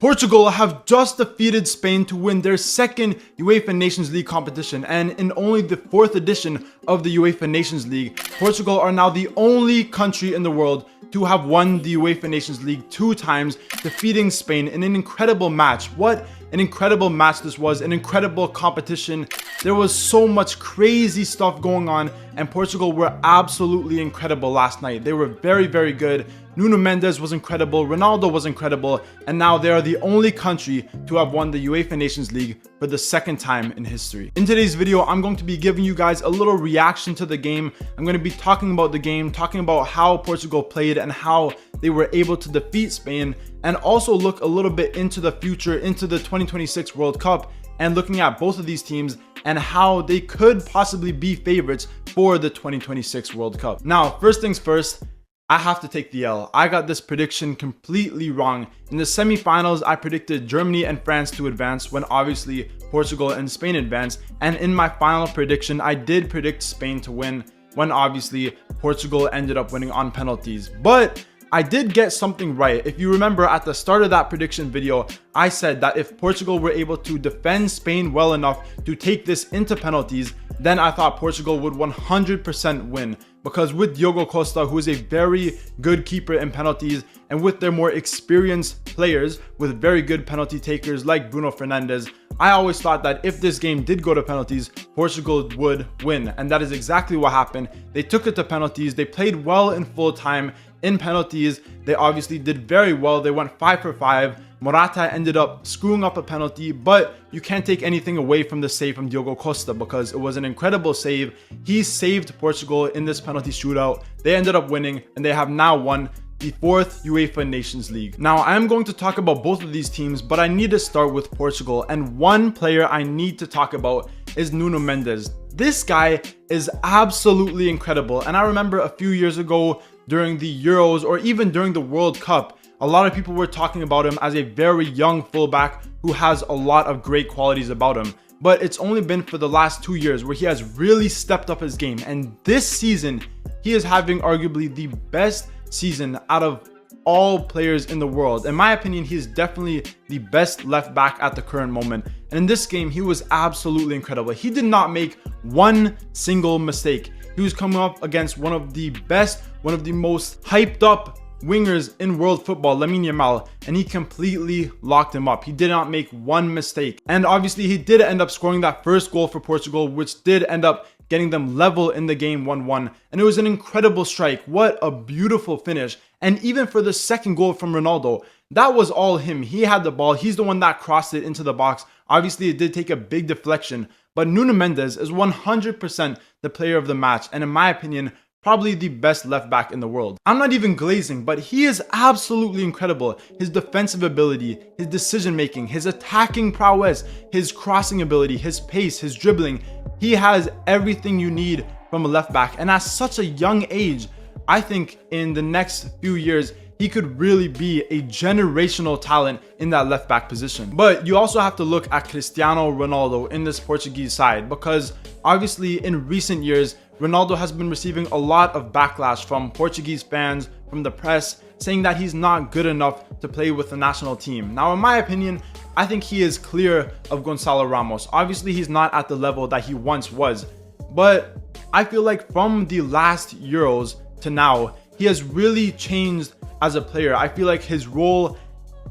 Portugal have just defeated Spain to win their second UEFA Nations League competition, and in only the 4th edition of the UEFA Nations League, Portugal are now the only country in the world to have won the UEFA Nations League 2 times, defeating Spain in an incredible match. What an incredible match this was, an incredible competition. There was so much crazy stuff going on, and Portugal were absolutely incredible last night. They were very, very good. Nuno Mendes was incredible, Ronaldo was incredible, and now they are the only country to have won the UEFA Nations League for the 2nd time in history. In today's video, I'm going to be giving you guys a little reaction to the game. I'm going to be talking about the game, talking about how Portugal played and how they were able to defeat Spain, and also look a little bit into the future, into the 2026 World Cup, and looking at both of these teams and how they could possibly be favorites for the 2026 World Cup. Now, first things first, I have to take the L. I got this prediction completely wrong. In the semifinals, I predicted Germany and France to advance when obviously Portugal and Spain advanced. And in my final prediction, I did predict Spain to win when obviously Portugal ended up winning on penalties. But I did get something right. If you remember at the start of that prediction video, I said that if Portugal were able to defend Spain well enough to take this into penalties, then I thought Portugal would 100% win. Because with Diogo Costa, who is a very good keeper in penalties, and with their more experienced players with very good penalty takers like Bruno Fernandes, I always thought that if this game did go to penalties, Portugal would win. And that is exactly what happened. They took it to penalties. They played well in full time. In penalties, they obviously did very well. They went 5 for 5. Morata ended up screwing up a penalty, but you can't take anything away from the save from Diogo Costa because it was an incredible save. He saved Portugal in this penalty shootout. They ended up winning, and they have now won the 4th UEFA Nations League. Now, I am going to talk about both of these teams, but I need to start with Portugal, and one player I need to talk about is Nuno Mendes. This guy is absolutely incredible, and I remember a few years ago during the Euros or even during the World Cup, a lot of people were talking about him as a very young fullback who has a lot of great qualities about him. But it's only been for the last 2 years where he has really stepped up his game. And this season, he is having arguably the best season out of all players in the world. In my opinion, he is definitely the best left back at the current moment. And in this game, he was absolutely incredible. He did not make one single mistake. He was coming up against one of the best, one of the most hyped up wingers in world football, Lamine Yamal, and he completely locked him up. He did not make one mistake. And obviously he did end up scoring that first goal for Portugal, which did end up getting them level in the game 1-1. And it was an incredible strike. What a beautiful finish. And even for the second goal from Ronaldo, that was all him. He had the ball. He's the one that crossed it into the box. Obviously it did take a big deflection, but Nuno Mendes is 100% the player of the match. And in my opinion, probably the best left back in the world. I'm not even glazing, but he is absolutely incredible. His defensive ability, his decision making, his attacking prowess, his crossing ability, his pace, his dribbling. He has everything you need from a left back. And at such a young age, I think in the next few years, he could really be a generational talent in that left back position. But you also have to look at Cristiano Ronaldo in this Portuguese side, because obviously in recent years, Ronaldo has been receiving a lot of backlash from Portuguese fans, from the press, saying that he's not good enough to play with the national team. Now, in my opinion, I think he is clear of Gonçalo Ramos. Obviously, he's not at the level that he once was, but I feel like from the last Euros to now, he has really changed as a player. I feel like his role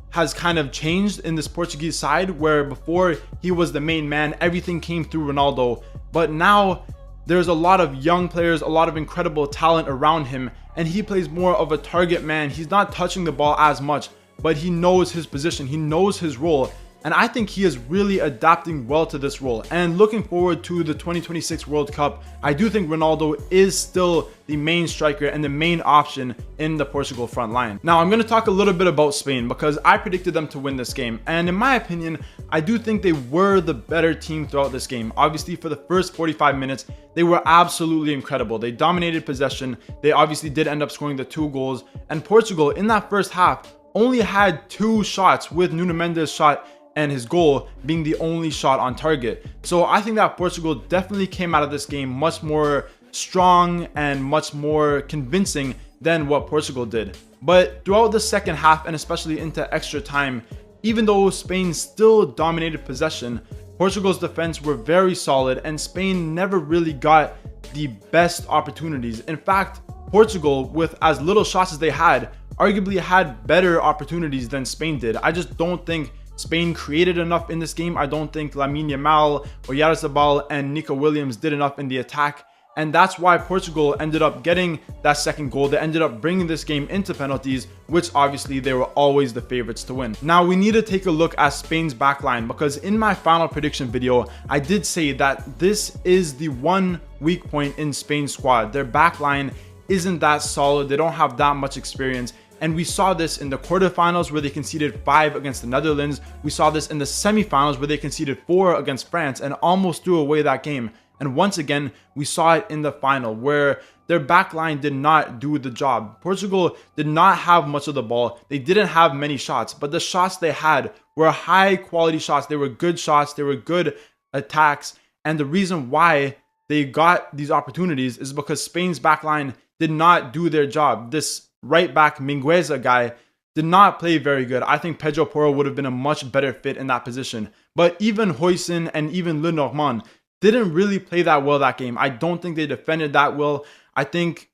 has kind of changed in this Portuguese side, where before he was the main man, everything came through Ronaldo, but now there's a lot of young players, a lot of incredible talent around him, and he plays more of a target man. He's not touching the ball as much, but he knows his position, he knows his role, and I think he is really adapting well to this role. And looking forward to the 2026 World Cup, I do think Ronaldo is still the main striker and the main option in the Portugal front line. Now, I'm going to talk a little bit about Spain because I predicted them to win this game. And in my opinion, I do think they were the better team throughout this game. Obviously, for the first 45 minutes, they were absolutely incredible. They dominated possession. They obviously did end up scoring the 2 goals. And Portugal, in that first half, only had 2 shots, with Nuno Mendes' shot and his goal being the only shot on target. So I think that Portugal definitely came out of this game much more strong and much more convincing than what Portugal did. But throughout the second half, and especially into extra time, even though Spain still dominated possession, Portugal's defense were very solid and Spain never really got the best opportunities. In fact, Portugal, with as little shots as they had, arguably had better opportunities than Spain did. I just don't think Spain created enough in this game. I don't think Lamine Yamal, Oyarzabal, and Nico Williams did enough in the attack. And that's why Portugal ended up getting that second goal. They ended up bringing this game into penalties, which obviously they were always the favorites to win. Now we need to take a look at Spain's backline, because in my final prediction video, I did say that this is the one weak point in Spain's squad. Their backline isn't that solid. They don't have that much experience. And we saw this in the quarterfinals where they conceded 5 against the Netherlands. We saw this in the semifinals where they conceded 4 against France and almost threw away that game. And once again, we saw it in the final where their backline did not do the job. Portugal did not have much of the ball. They didn't have many shots, but the shots they had were high quality shots. They were good shots. They were good attacks. And the reason why they got these opportunities is because Spain's backline did not do their job. This right back Mingueza guy did not play very good. I think Pedro Porro would have been a much better fit in that position. But even Huijsen and even Lenormand didn't really play that well that game. I don't think they defended that well. I think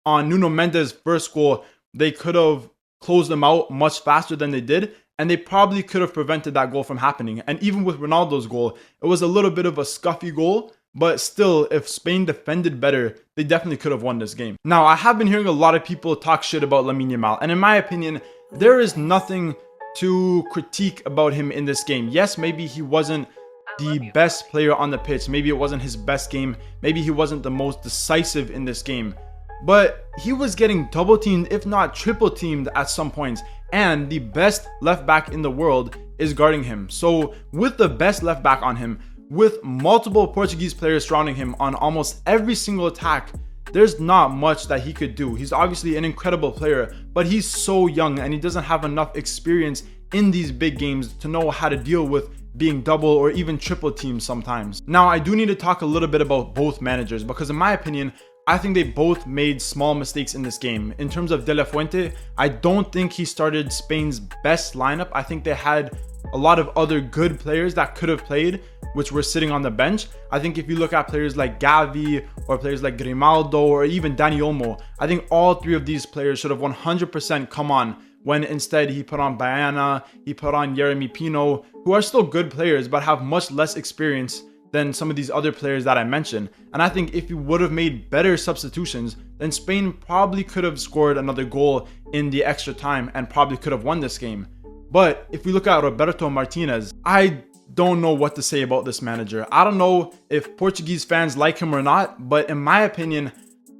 on Nuno Mendes' first goal, they could have closed them out much faster than they did, and they probably could have prevented that goal from happening. And even with Ronaldo's goal, it was a little bit of a scuffy goal, but still, if Spain defended better, they definitely could have won this game. Now, I have been hearing a lot of people talk shit about Lamine Yamal, and in my opinion, there is nothing to critique about him in this game. Yes, maybe he wasn't the best player on the pitch. Maybe it wasn't his best game. Maybe he wasn't the most decisive in this game. But he was getting double teamed, if not triple teamed at some points. And the best left back in the world is guarding him. So with the best left back on him, with multiple Portuguese players surrounding him on almost every single attack, there's not much that he could do. He's obviously an incredible player, but he's so young and he doesn't have enough experience in these big games to know how to deal with being double or even triple teamed sometimes. Now, I do need to talk a little bit about both managers, because in my opinion, I think they both made small mistakes in this game. In terms of De La Fuente, I don't think he started Spain's best lineup. I think they had a lot of other good players that could have played, which were sitting on the bench. I think if you look at players like Gavi or players like Grimaldo or even Dani Olmo, I think all three of these players should have 100% come on, when instead he put on Bayana, he put on Yeremy Pino, who are still good players but have much less experience than some of these other players that I mentioned. And I think if you would have made better substitutions, then Spain probably could have scored another goal in the extra time and probably could have won this game. But if we look at Roberto Martinez, I don't know what to say about this manager. I don't know if Portuguese fans like him or not, but in my opinion,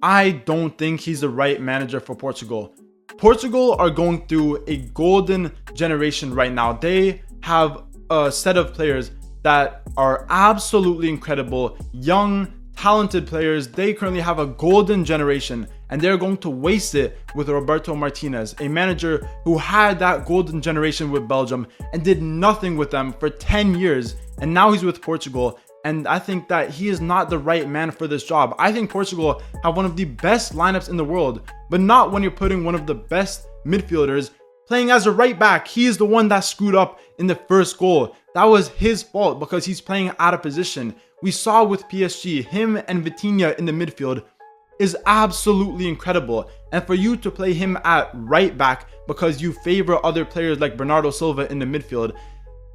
I don't think he's the right manager for Portugal. Portugal are going through a golden generation right now. They have a set of players that are absolutely incredible, young, talented players. They currently have a golden generation and they're going to waste it with Roberto Martinez, a manager who had that golden generation with Belgium and did nothing with them for 10 years. And now he's with Portugal. And I think that he is not the right man for this job. I think Portugal have one of the best lineups in the world, but not when you're putting one of the best midfielders playing as a right back. He is the one that screwed up in the first goal. That was his fault because he's playing out of position. We saw with PSG, him and Vitinha in the midfield is absolutely incredible. And for you to play him at right back because you favor other players like Bernardo Silva in the midfield,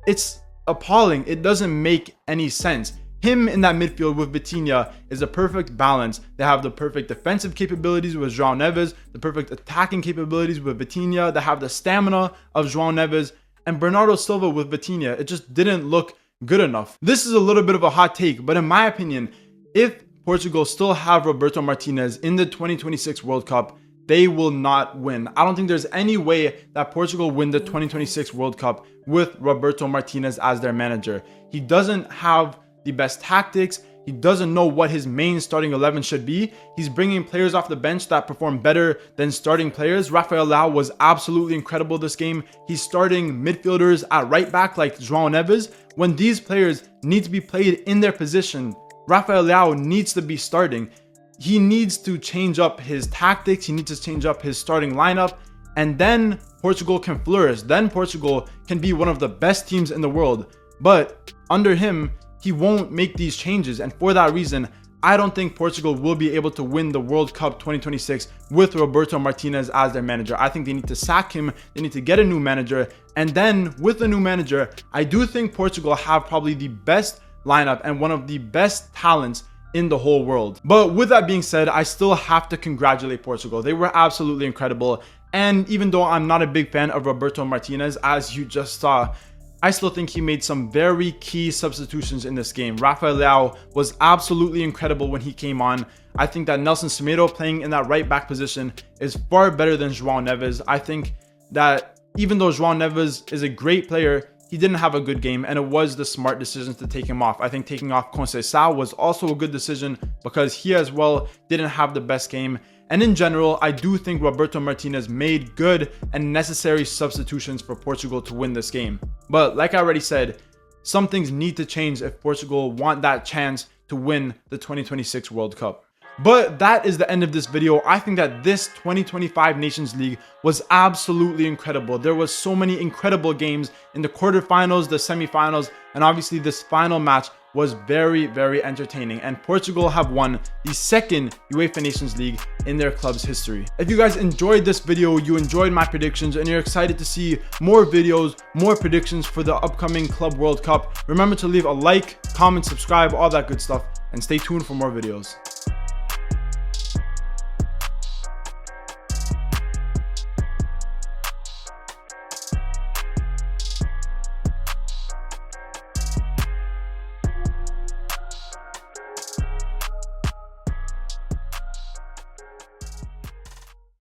it's appalling. It doesn't make any sense. Him in that midfield with Vitinha is a perfect balance. They have the perfect defensive capabilities with João Neves, the perfect attacking capabilities with Vitinha. They have the stamina of João Neves, and Bernardo Silva with Vitinha. It just didn't look good enough. This is a little bit of a hot take, but in my opinion, if Portugal still have Roberto Martinez in the 2026 World Cup, they will not win. I don't think there's any way that Portugal win the 2026 World Cup with Roberto Martinez as their manager. He doesn't have the best tactics. He doesn't know what his main starting 11 should be. He's bringing players off the bench that perform better than starting players. Rafael Leao was absolutely incredible this game. He's starting midfielders at right back like João Neves. When these players need to be played in their position, Rafael Leao needs to be starting. He needs to change up his tactics. He needs to change up his starting lineup. and then Portugal can flourish. Then Portugal can be one of the best teams in the world. But under him, he won't make these changes. And for that reason, I don't think Portugal will be able to win the World Cup 2026 with Roberto Martinez as their manager. I think they need to sack him. They need to get a new manager. And then with a new manager, I do think Portugal have probably the best lineup and one of the best talents in the whole world. But with that being said, I still have to congratulate Portugal. They were absolutely incredible. And even though I'm not a big fan of Roberto Martinez, as you just saw, I still think he made some very key substitutions in this game. Rafael Leao was absolutely incredible when he came on. I think that Nelson Semedo playing in that right back position is far better than João Neves. I think that even though João Neves is a great player, he didn't have a good game, and it was the smart decision to take him off. I think taking off Conceição was also a good decision because he as well didn't have the best game. And in general, I do think Roberto Martinez made good and necessary substitutions for Portugal to win this game. But like I already said, some things need to change if Portugal want that chance to win the 2026 World Cup. But that is the end of this video. I think that this 2025 Nations League was absolutely incredible. There was so many incredible games in the quarterfinals, the semifinals, and obviously this final match was very, very entertaining. And Portugal have won the second UEFA Nations League in their club's history. If you guys enjoyed this video, you enjoyed my predictions, and you're excited to see more videos, more predictions for the upcoming Club World Cup, remember to leave a like, comment, subscribe, all that good stuff, and stay tuned for more videos.